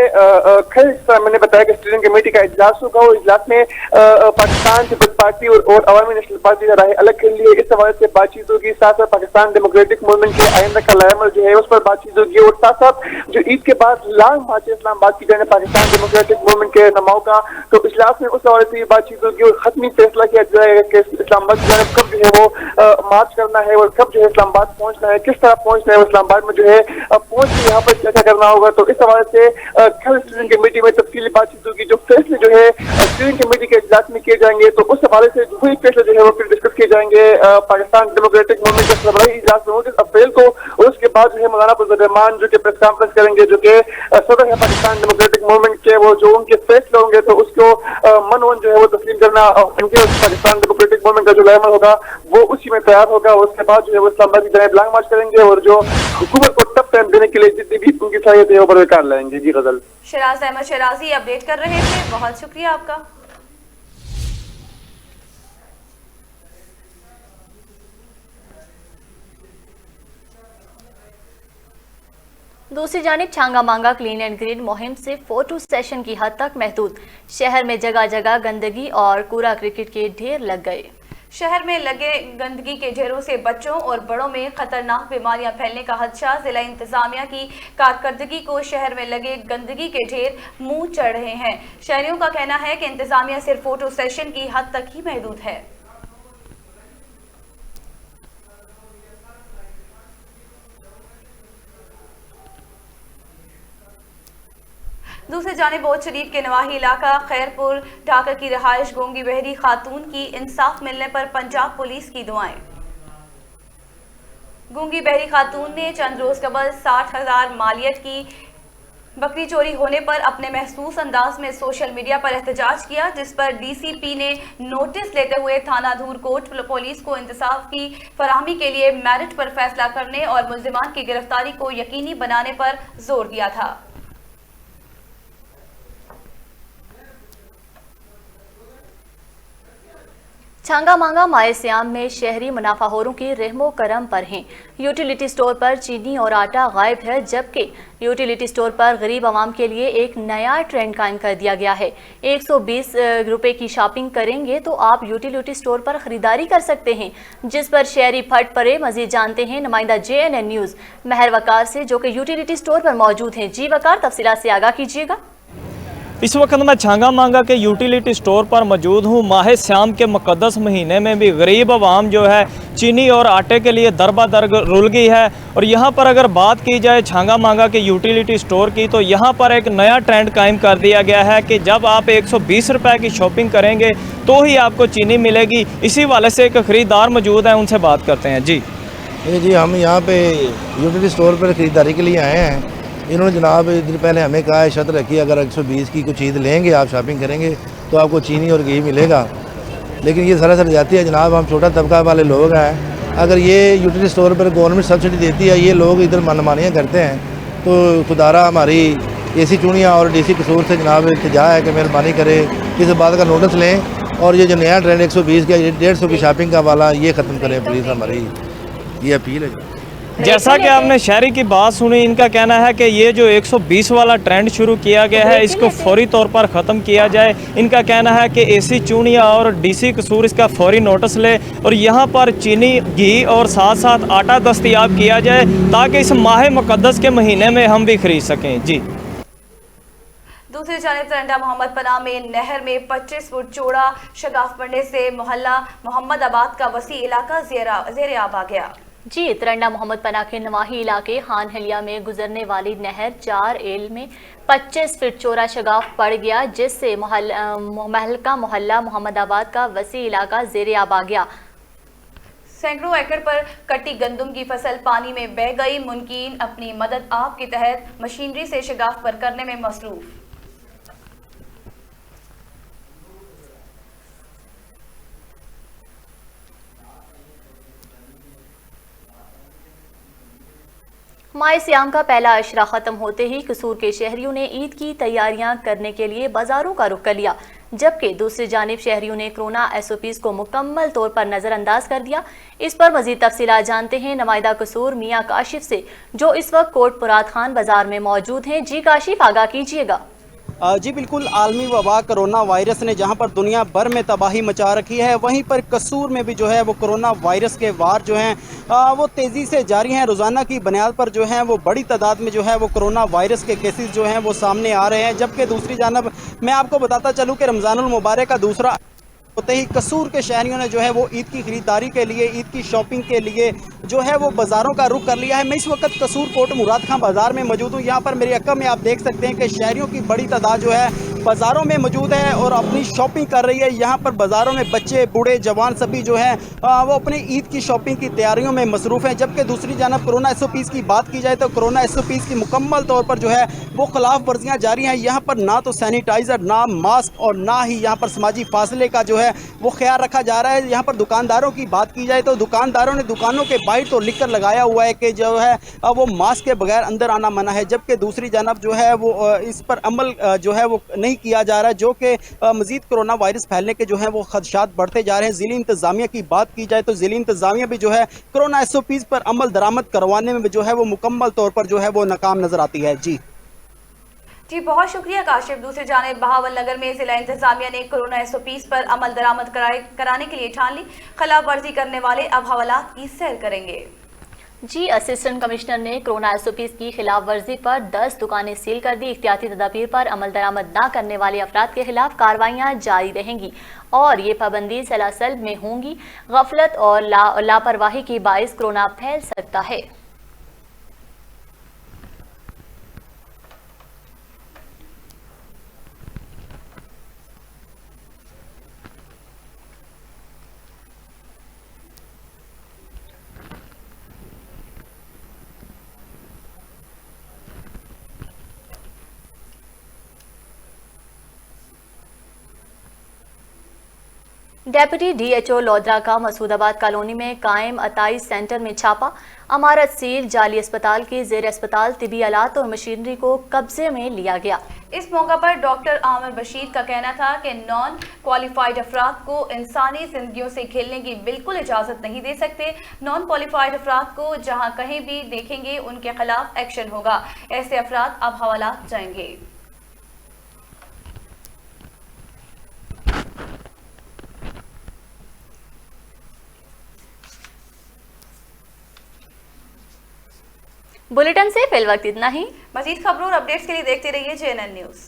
कल मैंने बताया कि स्टीयरिंग कमेटी का इजलास होगा और इजलास में पाकिस्तान पीपल्स पार्टी और अवामी नेशनल पार्टी का राय अलग कर लिए इस हवाले से बातचीत होगी। साथ साथ पाकिस्तान डेमोक्रेटिक मूवमेंट के आइंदा का लायमल जो है उस पर बातचीत होगी और साथ साथ जो ईद के बाद लॉन्ग मार्च इस्लामाबाद की जाने पाकिस्तान डेमोक्रेटिक मूवमेंट के नुमाओं का, तो इजलास में उस हवाले से बातचीत होगी और खत्मी फैसला किया जाएगा कि इस्लामाबाद की जाने कब जो है वो मार्च करना है और कब जो है इस्लामाबाद पहुंचना है, किस तरह पहुंचना है, इस्लामाबाद में जो है पहुंच के यहाँ पर क्या करना होगा। तो इस हवाले से कल स्टीयरिंग कमेटी में तफसीली बातचीत होगी। जो फैसले जो है स्टीयरिंग कमेटी के इजलास में किए जाएंगे तो उस हवाले से वही फैसले जो है वो फिर डिस्कस किए जाएंगे पाकिस्तान डेमोक्रेटिक मूवमेंट के सरबराही इजलास में 29 अप्रैल को। और उसके बाद जो है मौलाना फजल रहमान जो कि प्रेस कॉन्फ्रेंस करेंगे, जो कि सदर है पाकिस्तान डेमोक्रेटिक मूवमेंट के, वो जो उनके फैसले होंगे तो उसको मनवन जो है वो तस्लीम करना उनके पाकिस्तान डेमोक्रेटिक मूवमेंट का जो लायमल होगा वो उसी में तैयार होगा। उसके बाद जो है वो इस्लामाबाद की तरफ लॉन्ग मार्च करेंगे और जो हुकूमत को टफ टाइम देने के लिए जितनी भी उनकी सहायता है वो बरकरार लाएंगे। जी गजल। शराज अहमद शराजी अपडेट कर रहे थे, बहुत शुक्रिया आपका। दूसरी जानिब छांगा मांगा क्लीन एंड ग्रीन मुहिम से फोटो सेशन की हद तक महदूद। शहर में जगह जगह गंदगी और कूड़ा क्रिकेट के ढेर लग गए। शहर में लगे गंदगी के ढेरों से बच्चों और बड़ों में खतरनाक बीमारियां फैलने का खदशा। जिला इंतजामिया की कारकर्दगी को शहर में लगे गंदगी के ढेर मुंह चढ़ रहे हैं। शहरियों का कहना है कि इंतजामिया सिर्फ फोटो सेशन की हद तक ही महदूद है। दूसरी जानिब बहुत शरीफ के नवाही इलाका खैरपुर ढाका की रहायश गूंगी बहरी खातून की इंसाफ मिलने पर पंजाब पुलिस की दुआएं। गूंगी बहरी खातून ने चंद रोज कबल 60,000 मालियत की बकरी चोरी होने पर अपने महसूस अंदाज में सोशल मीडिया पर एहतजाज किया, जिस पर डीसीपी ने नोटिस लेते हुए थाना धूरकोट पुलिस को इंसाफ की फराहमी के लिए मेरिट पर फैसला करने और मुल्जिमान की गिरफ्तारी को यकीनी बनाने पर जोर दिया था। छांगा मांगा माए श्याम में शहरी मुनाफाखोरों की रहमो करम पर हैं। यूटिलिटी स्टोर पर चीनी और आटा गायब है, जबकि यूटिलिटी स्टोर पर गरीब आवाम के लिए एक नया ट्रेंड कायम कर दिया गया है। 120 रुपए की शॉपिंग करेंगे तो आप यूटिलिटी स्टोर पर खरीदारी कर सकते हैं, जिस पर शहरी फट पड़े। मजीद जानते हैं नुमाइंदा JNN न्यूज़ महर वकार से, जो कि यूटिलिटी स्टोर पर मौजूद हैं। जी वकार, तफसीलात से आगाह कीजिएगा। इस वक्त मैं छांगा मांगा के यूटिलिटी स्टोर पर मौजूद हूँ। माह श्याम के मुक़द्दस महीने में भी गरीब आवाम जो है चीनी और आटे के लिए दरबादर रुल गई है। और यहाँ पर अगर बात की जाए छांगा मांगा के यूटिलिटी स्टोर की, तो यहाँ पर एक नया ट्रेंड कायम कर दिया गया है कि जब आप 120 रुपए की शॉपिंग करेंगे तो ही आपको चीनी मिलेगी। इसी वाले से एक ख़रीदार मौजूद है, उनसे बात करते हैं। जी जी, हम यहाँ पे यूटिलिटी स्टोर पर ख़रीदारी के लिए आए हैं। इन्होंने जनाब दिन पहले हमें कहा है, शर्त रखी, अगर 120 की कुछ चीज़ लेंगे, आप शॉपिंग करेंगे तो आपको चीनी और घी मिलेगा। लेकिन ये सरासर जाती है जनाब, हम छोटा तबका वाले लोग हैं। अगर ये यूटिलिटी स्टोर पर गवर्नमेंट सब्सिडी देती है, ये लोग इधर मनमानियाँ करते हैं, तो खुदारा हमारी AC चूड़ियाँ और DC कसूर से जनाब इल्तिजा है कि मेहरबानी करें, इस बात का नोटिस लें और ये जो नया ट्रेंड 120 का 150 की शॉपिंग का वाला, ये ख़त्म करें प्लीज़। हमारी ये अपील है। जैसा कि आपने शहरी की बात सुनी, इनका कहना है कि ये जो 120 वाला ट्रेंड शुरू किया गया है, इसको फौरी तौर पर ख़त्म किया जाए। इनका कहना है कि AC चूड़ियाँ और DC कसूर इसका फौरी नोटिस ले और यहाँ पर चीनी, घी और साथ साथ आटा दस्तयाब किया जाए, ताकि इस माह मुक़द्दस के महीने में हम भी खरीद सकें। जी दूसरी जानिब तरंडा मोहम्मद पनाह में नहर में 25 फुट चौड़ा शगाफ पड़ने से मोहल्ला मोहम्मद आबाद का वसी इलाका ज़ेर आब आ गया। जी, तरंडा मोहम्मद पनाह के नवाही इलाके खान हलिया में गुजरने वाली नहर 4 एल में 25 फीट चौड़ा शगाफ पड़ गया, जिससे मोहल्ला मोहम्मद आबाद का वसी इलाका ज़ेर आब आ गया। सैकड़ों एकड़ पर कटी गंदम की फसल पानी में बह गई। मुनकीन अपनी मदद आप के तहत मशीनरी से शगाफ पर करने में मसरूफ। माए श्याम का पहला अशरा ख़त्म होते ही कसूर के शहरियों ने ईद की तैयारियां करने के लिए बाजारों का रुख कर लिया। जबकि दूसरी जानिब शहरियों ने कोरोना SOPs को मुकम्मल तौर पर नजरअंदाज कर दिया। इस पर मजीद तफसीलात जानते हैं नुमाइंदा कसूर मियां काशिफ से, जो इस वक्त कोटपुराद खान बाजार में मौजूद हैं। जी काशिफ, आगाह कीजिएगा। जी बिल्कुल, आलमी वबा कोरोना वायरस ने जहां पर दुनिया भर में तबाही मचा रखी है, वहीं पर कसूर में भी जो है वो कोरोना वायरस के वार जो हैं वो तेज़ी से जारी हैं। रोज़ाना की बुनियाद पर जो है वो बड़ी तादाद में जो है वो कोरोना वायरस के केसेस जो हैं वो सामने आ रहे हैं। जबकि दूसरी जानब मैं आपको बताता चलूँ कि रमज़ानुल मुबारक का दूसरा होते ही कसूर के शहरियों ने जो है वो ईद की खरीदारी के लिए, ईद की शॉपिंग के लिए जो है वो बाज़ारों का रुख कर लिया है। मैं इस वक्त कसूर कोट मुराद खां बाज़ार में मौजूद हूँ। यहाँ पर मेरे अक्का में आप देख सकते हैं कि शहरियों की बड़ी तादाद जो है बाज़ारों में मौजूद है और अपनी शॉपिंग कर रही है। यहाँ पर बाज़ारों में बच्चे, बूढ़े, जवान सभी जो हैं वो अपनी ईद की शॉपिंग की तैयारियों में मसरूफ़ हैं। जबकि दूसरी जानब कोरोना SOPs की बात की जाए तो कोरोना SOPs की मुकम्मल तौर पर जो है वो खिलाफ वर्जियाँ जारी हैं। यहाँ पर ना तो सैनिटाइज़र, ना मास्क और ना ही यहाँ पर समाजी फासले का जो है वो ख्याल रखा जा रहा है। यहाँ पर दुकानदारों की बात की जाए तो दुकानदारों ने दुकानों के बाहर तो लिख कर लगाया हुआ है कि जो है वो मास्क के बगैर अंदर आना मना है। जबकि दूसरी जानब जो है वो इस पर अमल जो है वो नहीं किया जा रहा है, जो कि मज़ीद कोरोना वायरस फैलने के जो है वो खदशात बढ़ते जा रहे हैं। ज़िली इंतज़ामिया की बात की जाए तो ज़िली इंतज़ामिया भी जो है कोरोना SOPs पर अमल दरामद करवाने में जो है वो मुकम्मल तौर पर जो है वो नाकाम नज़र आती है। जी बहुत शुक्रिया काशिफ। दूसरी जानिब बहावल नगर में जिला इंतजामिया ने कोरोना SOPs पर अमल दरामद कराने के लिए ठान ली। खिलाफ वर्जी करने वाले अब हवालात की सैर करेंगे। जी, असिस्टेंट कमिश्नर ने कोरोना SOPs की खिलाफ वर्जी पर 10 दुकानें सील कर दी। एहतियाती तदाबीर पर अमल दरामद न करने वाले अफराद के खिलाफ कार्रवाइयाँ जारी रहेंगी और ये पाबंदी सलासल में होंगी। गफलत और लापरवाही की बाइस कोरोना फैल सकता है। डेप्यूटी DHO लोधरा का मसूदाबाद कॉलोनी में कायम 28 सेंटर में छापा। अमारत सील, जाली अस्पताल की जेर अस्पताल तिबी आलात और मशीनरी को कब्जे में लिया गया। इस मौका पर डॉक्टर आमिर बशीर का कहना था कि नॉन क्वालिफाइड अफराद को इंसानी जिंदगियों से खेलने की बिल्कुल इजाजत नहीं दे सकते। नॉन क्वालिफाइड अफराद को जहां कहीं भी देखेंगे उनके खिलाफ एक्शन होगा। ऐसे अफराद अब हवालात जाएंगे। बुलेटिन से फिल वक्त इतना ही। मजीद खबरों और अपडेट्स के लिए देखते रहिए JNN न्यूज़।